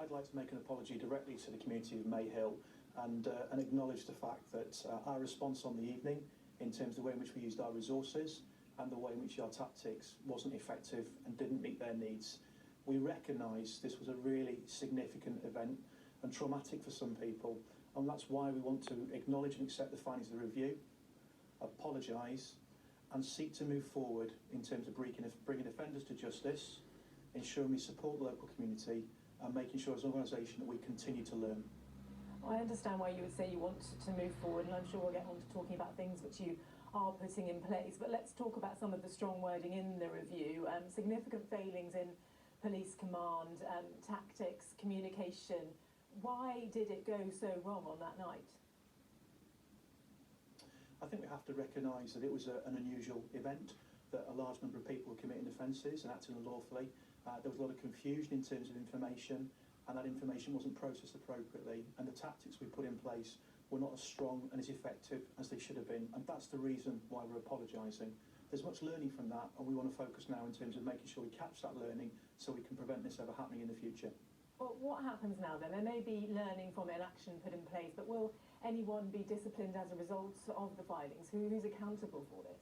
I'd like to make an apology directly to the community of Mayhill and acknowledge the fact that our response on the evening, in terms of the way in which we used our resources and the way in which our tactics wasn't effective and didn't meet their needs. We recognise this was a really significant event and traumatic for some people, and that's why we want to acknowledge and accept the findings of the review, apologise and seek to move forward in terms of bringing offenders to justice, ensuring we support the local community and making sure as an organisation that we continue to learn. I understand why you would say you want to move forward, and I'm sure we'll get on to talking about things which you are putting in place, but let's talk about some of the strong wording in the review. Significant failings in police command, tactics, communication. Why did it go so wrong on that night? I think we have to recognise that it was an unusual event, that a large number of people were committing offences and acting unlawfully. There was a lot of confusion in terms of information, and that information wasn't processed appropriately, and the tactics we put in place were not as strong and as effective as they should have been, and that's the reason why we're apologising. There's much learning from that, and we want to focus now in terms of making sure we catch that learning so we can prevent this ever happening in the future. Well, what happens now then? There may be learning from it and action put in place, but will anyone be disciplined as a result of the findings? Who's accountable for this?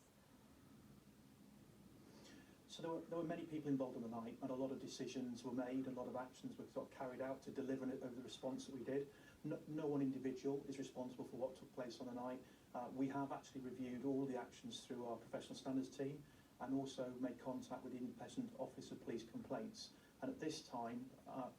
So there were many people involved on the night, and a lot of decisions were made, a lot of actions were sort of carried out to deliver over the response that we did. No one individual is responsible for what took place on the night. We have actually reviewed all the actions through our professional standards team and also made contact with the Independent Office of Police Complaints. And at this time,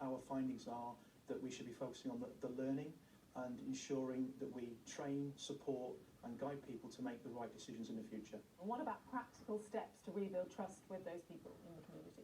our findings are that we should be focusing on the learning and ensuring that we train, support and guide people to make the right decisions in the future. And what about practical steps to rebuild trust with those people in the community?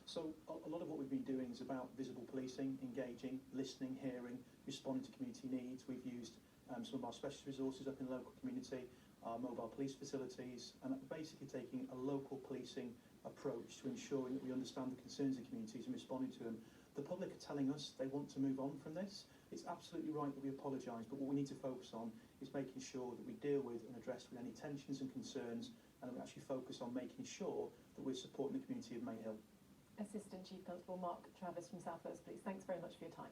So a lot of what we've been doing is about visible policing, engaging, listening, hearing, responding to community needs. We've used some of our specialist resources up in the local community, our mobile police facilities, and basically taking a local policing approach to ensuring that we understand the concerns of communities and responding to them. The public are telling us they want to move on from this. It's absolutely right that we apologise, but what we need to focus on is making sure that we deal with and address with any tensions and concerns, and that we actually focus on making sure that we're supporting the community of Mayhill. Assistant Chief Constable Mark Travis from South Wales Police, thanks very much for your time.